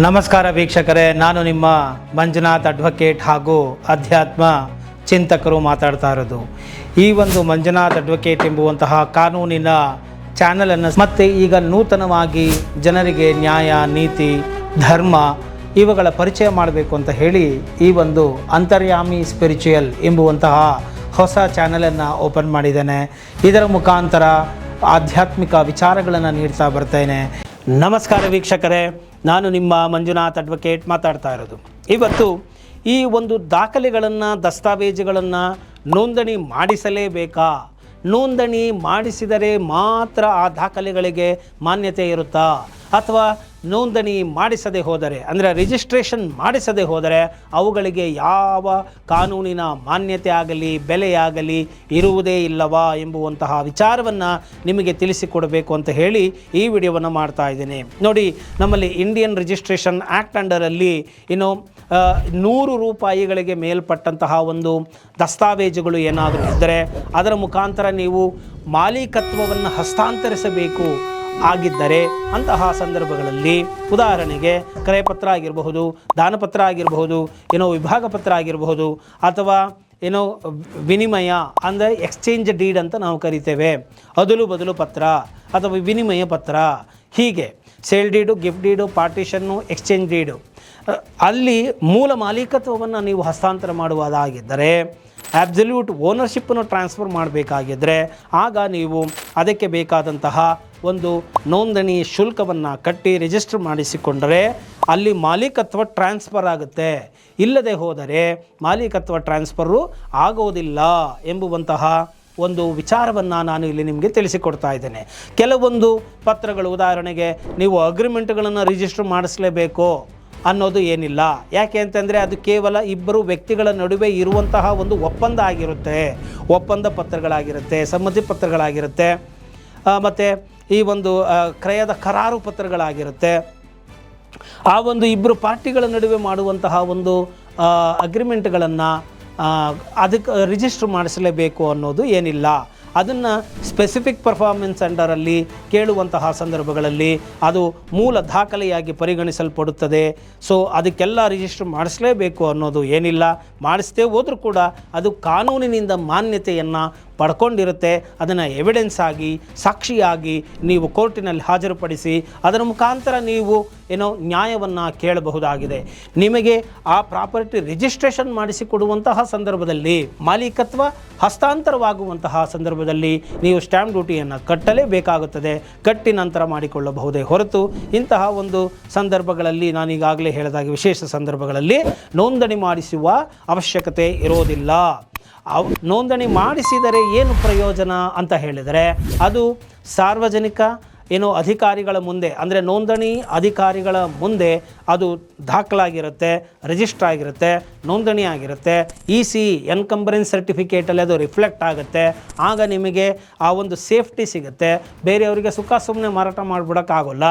ನಮಸ್ಕಾರ ವೀಕ್ಷಕರೇ, ನಾನು ನಿಮ್ಮ ಮಂಜುನಾಥ್ ಅಡ್ವೊಕೇಟ್ ಹಾಗೂ ಅಧ್ಯಾತ್ಮ ಚಿಂತಕರು ಮಾತಾಡ್ತಾ ಇರೋದು. ಈ ಒಂದು ಮಂಜುನಾಥ್ ಅಡ್ವೊಕೇಟ್ ಎಂಬುವಂತಹ ಕಾನೂನಿನ ಚಾನಲನ್ನು ಮತ್ತೆ ಈಗ ನೂತನವಾಗಿ ಜನರಿಗೆ ನ್ಯಾಯ, ನೀತಿ, ಧರ್ಮ ಇವುಗಳ ಪರಿಚಯ ಮಾಡಬೇಕು ಅಂತ ಹೇಳಿ ಈ ಒಂದು ಅಂತರ್ಯಾಮಿ ಸ್ಪಿರಿಚುಯಲ್ ಎಂಬುವಂತಹ ಹೊಸ ಚಾನಲನ್ನು ಓಪನ್ ಮಾಡಿದ್ದೇನೆ. ಇದರ ಮುಖಾಂತರ ಆಧ್ಯಾತ್ಮಿಕ ವಿಚಾರಗಳನ್ನು ನೀಡ್ತಾ ಬರ್ತೇನೆ. ನಮಸ್ಕಾರ ವೀಕ್ಷಕರೇ, ನಾನು ನಿಮ್ಮ ಮಂಜುನಾಥ್ ಅಡ್ವೊಕೇಟ್ ಮಾತಾಡ್ತಾ ಇರೋದು. ಇವತ್ತು ಈ ಒಂದು ದಾಖಲೆಗಳನ್ನು, ದಸ್ತಾವೇಜುಗಳನ್ನು ನೋಂದಣಿ ಮಾಡಿಸಲೇಬೇಕಾ? ನೋಂದಣಿ ಮಾಡಿಸಿದರೆ ಮಾತ್ರ ಆ ದಾಖಲೆಗಳಿಗೆ ಮಾನ್ಯತೆ ಇರುತ್ತಾ? ಅಥವಾ ನೋಂದಣಿ ಮಾಡಿಸದೆ ಹೋದರೆ, ಅಂದರೆ ರಿಜಿಸ್ಟ್ರೇಷನ್ ಮಾಡಿಸದೆ ಹೋದರೆ ಅವುಗಳಿಗೆ ಯಾವ ಕಾನೂನಿನ ಮಾನ್ಯತೆ ಆಗಲಿ ಬೆಲೆಯಾಗಲಿ ಇರುವುದೇ ಇಲ್ಲವಾ ಎಂಬುವಂತಹ ವಿಚಾರವನ್ನು ನಿಮಗೆ ತಿಳಿಸಿಕೊಡಬೇಕು ಅಂತ ಹೇಳಿ ಈ ವಿಡಿಯೋವನ್ನು ಮಾಡ್ತಾ ಇದ್ದೇನೆ. ನೋಡಿ, ನಮ್ಮಲ್ಲಿ ಇಂಡಿಯನ್ ರಿಜಿಸ್ಟ್ರೇಷನ್ ಆ್ಯಕ್ಟ್ ಅಂಡರಲ್ಲಿ ಇನ್ನು 100 ರೂಪಾಯಿಗಳಿಗೆ ಮೇಲ್ಪಟ್ಟಂತಹ ಒಂದು ದಸ್ತಾವೇಜುಗಳು ಏನಾದರೂ ಇದ್ದರೆ ಅದರ ಮುಖಾಂತರ ನೀವು ಮಾಲೀಕತ್ವವನ್ನು ಹಸ್ತಾಂತರಿಸಬೇಕು ಆಗಿದ್ದರೆ ಅಂತಹ ಸಂದರ್ಭಗಳಲ್ಲಿ, ಉದಾಹರಣೆಗೆ ಕ್ರಯಪತ್ರ ಆಗಿರಬಹುದು, ದಾನಪತ್ರ ಆಗಿರಬಹುದು, ವಿಭಾಗ ಪತ್ರ ಆಗಿರಬಹುದು, ಅಥವಾ ವಿನಿಮಯ ಅಂದರೆ ಎಕ್ಸ್ಚೇಂಜ್ ಡೀಡ್ ಅಂತ ನಾವು ಕರಿತೇವೆ, ಅದಲು ಬದಲು ಪತ್ರ ಅಥವಾ ವಿನಿಮಯ ಪತ್ರ, ಹೀಗೆ sale deed, gift deed, partition, exchange deed, ಅಲ್ಲಿ ಮೂಲ ಮಾಲೀಕತ್ವವನ್ನು ನೀವು ಹಸ್ತಾಂತರ ಮಾಡುವುದಾಗಿದ್ದರೆ, ಆಬ್ಸಲ್ಯೂಟ್ ಓನರ್ಶಿಪ್ಪನ್ನು ಟ್ರಾನ್ಸ್ಫರ್ ಮಾಡಬೇಕಾಗಿದ್ದರೆ ಆಗ ನೀವು ಅದಕ್ಕೆ ಬೇಕಾದಂತಹ ಒಂದು ನೋಂದಣಿ ಶುಲ್ಕವನ್ನು ಕಟ್ಟಿ ರಿಜಿಸ್ಟರ್ ಮಾಡಿಸಿಕೊಂಡರೆ ಅಲ್ಲಿ ಮಾಲೀಕತ್ವ ಟ್ರಾನ್ಸ್ಫರ್ ಆಗುತ್ತೆ. ಇಲ್ಲದೆ ಹೋದರೆ ಮಾಲೀಕತ್ವ ಟ್ರಾನ್ಸ್ಫರು ಆಗೋದಿಲ್ಲ ಎಂಬುವಂತಹ ಒಂದು ವಿಚಾರವನ್ನು ನಾನು ಇಲ್ಲಿ ನಿಮಗೆ ತಿಳಿಸಿಕೊಡ್ತಾ ಇದ್ದೇನೆ. ಕೆಲವೊಂದು ಪತ್ರಗಳು, ಉದಾಹರಣೆಗೆ ನೀವು ಅಗ್ರಿಮೆಂಟ್ಗಳನ್ನು ರಿಜಿಸ್ಟರ್ ಮಾಡಿಸಲೇಬೇಕು ಅನ್ನೋದು ಏನಿಲ್ಲ. ಯಾಕೆ ಅಂತಂದರೆ ಅದು ಕೇವಲ ಇಬ್ಬರು ವ್ಯಕ್ತಿಗಳ ನಡುವೆ ಇರುವಂತಹ ಒಂದು ಒಪ್ಪಂದ ಆಗಿರುತ್ತೆ, ಒಪ್ಪಂದ ಪತ್ರಗಳಾಗಿರುತ್ತೆ, ಸಮ್ಮತಿ ಪತ್ರಗಳಾಗಿರುತ್ತೆ, ಮತ್ತು ಈ ಒಂದು ಕ್ರಯದ ಕರಾರು ಪತ್ರಗಳಾಗಿರುತ್ತೆ. ಆ ಒಂದು ಇಬ್ಬರು ಪಾರ್ಟಿಗಳ ನಡುವೆ ಮಾಡುವಂತಹ ಒಂದು ಅಗ್ರಿಮೆಂಟ್ಗಳನ್ನು ಅದಕ್ಕೆ ರಿಜಿಸ್ಟರ್ ಮಾಡಿಸಲೇಬೇಕು ಅನ್ನೋದು ಏನಿಲ್ಲ. ಅದನ್ನು ಸ್ಪೆಸಿಫಿಕ್ ಪರ್ಫಾರ್ಮೆನ್ಸ್ ಅಂಡರಲ್ಲಿ ಕೇಳುವಂತಹ ಸಂದರ್ಭಗಳಲ್ಲಿ ಅದು ಮೂಲ ದಾಖಲೆಯಾಗಿ ಪರಿಗಣಿಸಲ್ಪಡುತ್ತದೆ. ಸೊ ಅದಕ್ಕೆಲ್ಲ ರಿಜಿಸ್ಟರ್ ಮಾಡಿಸಲೇಬೇಕು ಅನ್ನೋದು ಏನಿಲ್ಲ. ಮಾಡಿಸದೇ ಹೋದರೂ ಕೂಡ ಅದು ಕಾನೂನಿನಿಂದ ಮಾನ್ಯತೆಯನ್ನು ಪಡ್ಕೊಂಡಿರುತ್ತೆ. ಅದನ್ನು ಎವಿಡೆನ್ಸ್ ಆಗಿ, ಸಾಕ್ಷಿಯಾಗಿ ನೀವು ಕೋರ್ಟಿನಲ್ಲಿ ಹಾಜರುಪಡಿಸಿ ಅದರ ಮುಖಾಂತರ ನೀವು ನ್ಯಾಯವನ್ನು ಕೇಳಬಹುದಾಗಿದೆ. ನಿಮಗೆ ಆ ಪ್ರಾಪರ್ಟಿ ರಿಜಿಸ್ಟ್ರೇಷನ್ ಮಾಡಿಸಿಕೊಡುವಂತಹ ಸಂದರ್ಭದಲ್ಲಿ, ಮಾಲೀಕತ್ವ ಹಸ್ತಾಂತರವಾಗುವಂತಹ ಸಂದರ್ಭದಲ್ಲಿ ನೀವು ಸ್ಟ್ಯಾಂಪ್ ಡ್ಯೂಟಿಯನ್ನು ಕಟ್ಟಲೇಬೇಕಾಗುತ್ತದೆ. ಕಟ್ಟಿ ನಂತರ ಮಾಡಿಕೊಳ್ಳಬಹುದೇ ಹೊರತು ಇಂತಹ ಒಂದು ಸಂದರ್ಭಗಳಲ್ಲಿ, ನಾನೀಗಾಗಲೇ ಹೇಳಿದಾಗ ವಿಶೇಷ ಸಂದರ್ಭಗಳಲ್ಲಿ ನೋಂದಣಿ ಮಾಡಿಸುವ ಅವಶ್ಯಕತೆ ಇರೋದಿಲ್ಲ. ನೋಂದಣಿ ಮಾಡಿಸಿದರೆ ಏನು ಪ್ರಯೋಜನ ಅಂತ ಹೇಳಿದರೆ, ಅದು ಸಾರ್ವಜನಿಕ ಅಧಿಕಾರಿಗಳ ಮುಂದೆ, ಅಂದರೆ ನೋಂದಣಿ ಅಧಿಕಾರಿಗಳ ಮುಂದೆ ಅದು ದಾಖಲಾಗಿರುತ್ತೆ, ರಿಜಿಸ್ಟರ್ ಆಗಿರುತ್ತೆ, ನೋಂದಣಿ ಆಗಿರುತ್ತೆ. EC ಎನ್ಕಂಬರೆನ್ಸ್ ಸರ್ಟಿಫಿಕೇಟಲ್ಲಿ ಅದು ರಿಫ್ಲೆಕ್ಟ್ ಆಗುತ್ತೆ. ಆಗ ನಿಮಗೆ ಆ ಒಂದು ಸೇಫ್ಟಿ ಸಿಗುತ್ತೆ. ಬೇರೆಯವರಿಗೆ ಸುಖ ಸುಮ್ಮನೆ ಮಾರಾಟ ಮಾಡಿಬಿಡೋಕ್ಕಾಗೋಲ್ಲ.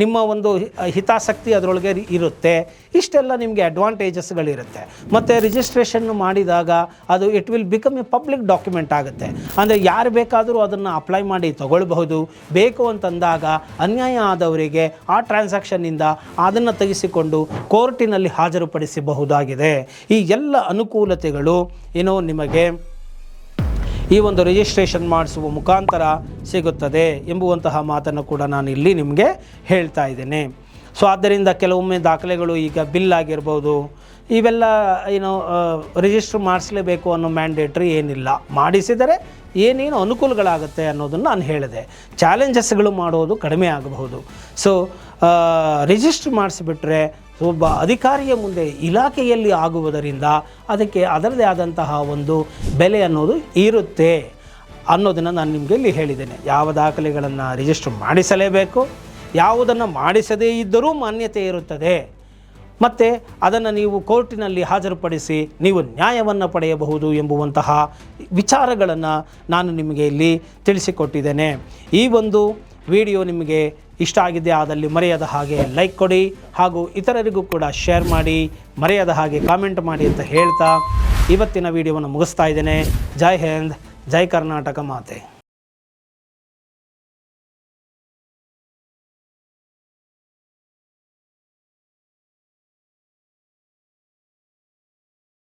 ನಿಮ್ಮ ಒಂದು ಹಿತಾಸಕ್ತಿ ಅದರೊಳಗೆ ಇರುತ್ತೆ. ಇಷ್ಟೆಲ್ಲ ನಿಮಗೆ ಅಡ್ವಾಂಟೇಜಸ್ಗಳಿರುತ್ತೆ. ಮತ್ತು ರಿಜಿಸ್ಟ್ರೇಷನ್ ಮಾಡಿದಾಗ ಅದು it will become A public document ಆಗುತ್ತೆ. ಅಂದರೆ ಯಾರು ಬೇಕಾದರೂ ಅದನ್ನು ಅಪ್ಲೈ ಮಾಡಿ ತಗೊಳ್ಬಹುದು. ಬೇಕು ಅಂತಂದಾಗ ಅನ್ಯಾಯ ಆದವರಿಗೆ ಆ ಟ್ರಾನ್ಸಾಕ್ಷನ್ನಿಂದ ಅದನ್ನು ತೆಗೆಸಿಕೊಂಡು ಕೋರ್ಟಿನಲ್ಲಿ ಹಾಜರುಪಡಿಸಬಹುದಾಗಿದೆ. ಈ ಎಲ್ಲ ಅನುಕೂಲತೆಗಳು ನಿಮಗೆ ಈ ಒಂದು ರಿಜಿಸ್ಟ್ರೇಷನ್ ಮಾಡಿಸುವ ಮುಖಾಂತರ ಸಿಗುತ್ತದೆ ಎಂಬುವಂತಹ ಮಾತನ್ನು ಕೂಡ ನಾನು ಇಲ್ಲಿ ನಿಮಗೆ ಹೇಳ್ತಾ ಇದ್ದೇನೆ. ಸೊ ಆದ್ದರಿಂದ ಕೆಲವೊಮ್ಮೆ ದಾಖಲೆಗಳು, ಈಗ ಬಿಲ್ ಆಗಿರ್ಬೋದು, ಇವೆಲ್ಲ ರಿಜಿಸ್ಟರ್ ಮಾಡಿಸಲೇಬೇಕು ಅನ್ನೋ ಮ್ಯಾಂಡೇಟ್ರಿ ಏನಿಲ್ಲ. ಮಾಡಿಸಿದರೆ ಏನೇನು ಅನುಕೂಲಗಳಾಗುತ್ತೆ ಅನ್ನೋದನ್ನು ನಾನು ಹೇಳಿದೆ. ಚಾಲೆಂಜಸ್ಗಳು ಮಾಡೋದು ಕಡಿಮೆ ಆಗಬಹುದು. ಸೊ ರಿಜಿಸ್ಟರ್ ಮಾಡಿಸಿಬಿಟ್ರೆ ಒಬ್ಬ ಅಧಿಕಾರಿಯ ಮುಂದೆ ಇಲಾಖೆಯಲ್ಲಿ ಆಗುವುದರಿಂದ ಅದಕ್ಕೆ ಅದರದೇ ಆದಂತಹ ಒಂದು ಬೆಲೆ ಅನ್ನೋದು ಇರುತ್ತೆ ಅನ್ನೋದನ್ನು ನಾನು ನಿಮಗೆ ಇಲ್ಲಿ ಹೇಳಿದ್ದೇನೆ. ಯಾವ ದಾಖಲೆಗಳನ್ನು ರಿಜಿಸ್ಟರ್ ಮಾಡಿಸಲೇಬೇಕು, ಯಾವುದನ್ನು ಮಾಡಿಸದೇ ಇದ್ದರೂ ಮಾನ್ಯತೆ ಇರುತ್ತದೆ, ಮತ್ತು ಅದನ್ನು ನೀವು ಕೋರ್ಟಿನಲ್ಲಿ ಹಾಜರುಪಡಿಸಿ ನೀವು ನ್ಯಾಯವನ್ನು ಪಡೆಯಬಹುದು ಎಂಬುವಂತಹ ವಿಚಾರಗಳನ್ನು ನಾನು ನಿಮಗೆ ಇಲ್ಲಿ ತಿಳಿಸಿಕೊಟ್ಟಿದ್ದೇನೆ. ಈ ಒಂದು ವಿಡಿಯೋ ನಿಮಗೆ ಇಷ್ಟ ಆಗಿದೆ ಆದಲ್ಲಿ ಮರೆಯದ ಹಾಗೆ ಲೈಕ್ ಕೊಡಿ, ಹಾಗೂ ಇತರರಿಗೂ ಕೂಡ ಶೇರ್ ಮಾಡಿ, ಮರೆಯದ ಹಾಗೆ ಕಾಮೆಂಟ್ ಮಾಡಿ ಅಂತ ಹೇಳ್ತಾ ಇವತ್ತಿನ ವಿಡಿಯೋವನ್ನು ಮುಗಿಸ್ತಾ ಇದ್ದೇನೆ. ಜೈ ಹಿಂದ್, ಜೈ ಕರ್ನಾಟಕ ಮಾತೆ.